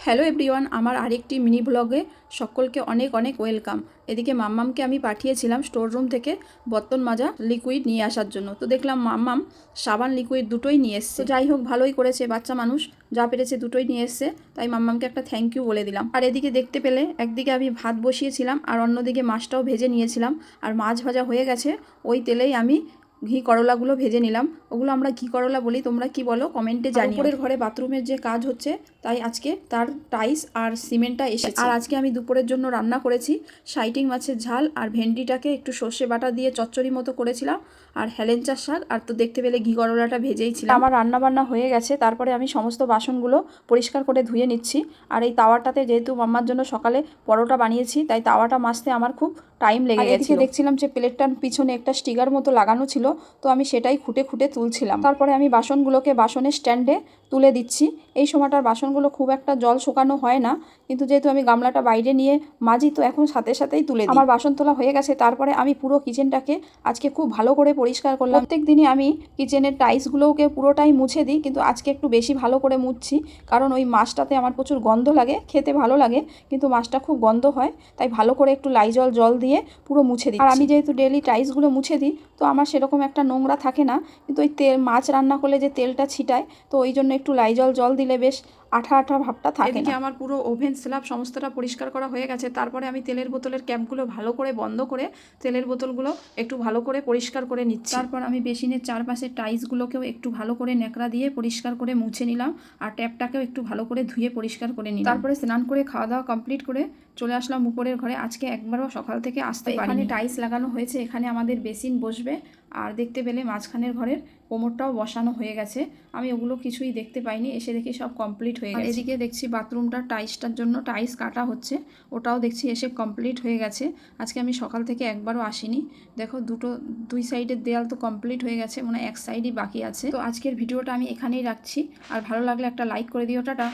Hello everyone, আমার আরেকটি mini ব্লগে সকলকে অনেক অনেক ওয়েলকাম। এদিকে মাম্মামকে আমি পাঠিয়েছিলাম স্টোর রুম থেকে বর্তন মাজা লিকুইড নিয়ে আসার জন্য। তো দেখলাম মাম্মাম সাবান লিকুইড দুটোই নিয়ে এসছে। তো যাই হোক, ভালোই করেছে, বাচ্চা মানুষ যা পেরেছে দুটোই নিয়ে এসছে, তাই মাম্মামকে একটা থ্যাংক ইউ বলে দিলাম। আর এদিকে দেখতে পেলে একদিকে আমি ভাত বসিয়েছিলাম আর অন্যদিকে মাছটাও ভেজে নিয়েছিলাম। আর মাছ ভাজা হয়ে গেছে, ওই তেলেই আমি ঘি করলাগুলো ভেজে নিলাম। ওগুলো আমরা ঘি করলা বলি, তোমরা কি বলো কমেন্টে জানিও। উপরের ঘরে বাথরুমের যে কাজ হচ্ছে, তাই আজকে তার টাইলস আর সিমেন্টটা এসেছে। আর আজকে আমি দুপুরের জন্য রান্না করেছি শাইটিং মাছের ঝাল, আর ভেন্ডিটাকে একটু সর্ষে বাটা দিয়ে চচ্চড়ি মতো করেছিলাম, আর হেলেঞ্চার শাক, আর তো দেখতে পেলে ঘি করলাটা ভেজেইছিলাম। আমার রান্না বান্না হয়ে গেছে, তারপরে আমি সমস্ত বাসনগুলো পরিষ্কার করে ধুয়ে নিচ্ছি। আর এই তাওয়াটাতে যেহেতু মাম্মার জন্য সকালে পরোটা বানিয়েছি, তাই তাওয়াটা মাজতে আমার খুব টাইম লেগে গেছে। দেখছিলাম যে প্লেটটার পিছনে একটা স্টিকার মতো লাগানো ছিল, তো আমি সেটাই খুঁটে খুঁটে তুলছিলাম। তারপরে আমি বাসনগুলোকে বাসনের স্ট্যান্ডে তুলে দিচ্ছি। এই সময়টার বাসনগুলো খুব একটা জল শুকানো হয় না, কিন্তু যেহেতু আমি গামলাটা বাইরে নিয়ে মাজি, তো এখন সাথে সাথেই তুলে দিই। আমার বাসন তোলা হয়ে গেছে। তারপরে আমি পুরো কিচেনটাকে আজকে খুব ভালো করে পরিষ্কার করলাম। প্রত্যেক দিনই আমি কিচেনের টাইলসগুলোকে পুরোটাই মুছে দিই, কিন্তু আজকে একটু বেশি ভালো করে মুছছি, কারণ ওই মাছটাতে আমার প্রচুর গন্ধ লাগে। খেতে ভালো লাগে, কিন্তু মাছটা খুব গন্ধ হয়, তাই ভালো করে একটু লাইজল জল দিয়ে পুরো মুছে দিই। আর আমি যেহেতু ডেলি টাইলসগুলো মুছে দিই, তো আমার সেরকম একটা নোংরা থাকে না, কিন্তু ওই তেল মাছ রান্না করলে যে তেলটা ছিটায়, তো ওই জন্য একটু লাইজল জল দিলে বেশ আঠা আঠা ভাবটা থাকে। এদিকে আমার পুরো ওভেন স্ল্যাব সমস্তটা পরিষ্কার করা হয়ে গেছে। তারপরে আমি তেলের বোতলের ক্যাপগুলো ভালো করে বন্ধ করে তেলের বোতলগুলো একটু ভালো করে পরিষ্কার করে নিচ্ছি। তারপর আমি বেসিনের চারপাশের টাইলসগুলোকেও একটু ভালো করে ন্যাকড়া দিয়ে পরিষ্কার করে মুছে নিলাম, আর ট্যাপটাকেও একটু ভালো করে ধুয়ে পরিষ্কার করে নিলাম। তারপরে স্নান করে খাওয়া দাওয়া কমপ্লিট করে চলে আসলাম উপরের ঘরে। আজকে একবারও সকাল থেকে আসতে পারিনি। এখানে টাইলস লাগানো হয়েছে, এখানে আমাদের বেসিন বসবে, আর দেখতে পেলে মাঝখানের ঘরের কোমরটাও বসানো হয়ে গেছে। আমি ওগুলো কিছুই দেখতে পাইনি, এসে দেখি সব কমপ্লিট হয়ে গেছে। এদিকে দেখছি বাথরুমটা টাইলসটার জন্য টাইলস কাটা হচ্ছে, ওটাও দেখছি এসে কমপ্লিট হয়ে গেছে। আজকে আমি সকাল থেকে একবারও আসিনি। দেখো দুই সাইডের দেয়াল তো কমপ্লিট হয়ে গেছে, মানে এক সাইডই বাকি আছে। তো আজকের ভিডিওটা আমি এখানেই রাখছি, আর ভালো লাগলে একটা লাইক করে দিও। টাটা।